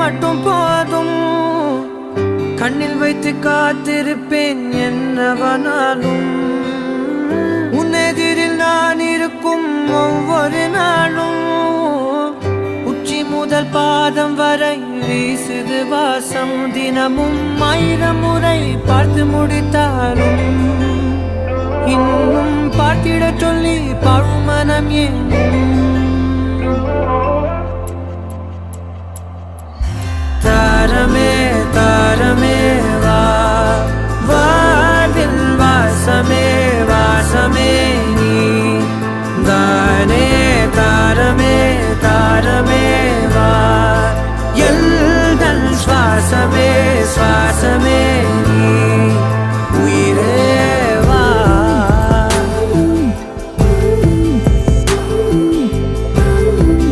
மட்டும் போதும். கண்ணில் வைத்து காத்திருப்பேன் என்னவனாலும். உன்னெதிரில் நான் இருக்கும் ஒவ்வொரு நாளும். உச்சி முதல் பாதம் வரை வீசுது வாசம். தினமும் 1000 முறை பார்த்து முடித்தாலும் இன்னும் பார்த்திட சொல்லி பழுமனம் ஏனும். தாரமே தாரமே வா, வாழ்வில் வாசமே வாசமே நீ தானே. தாரமே தாரமே வா, எல்தல் சுவாசமே சுவாசமே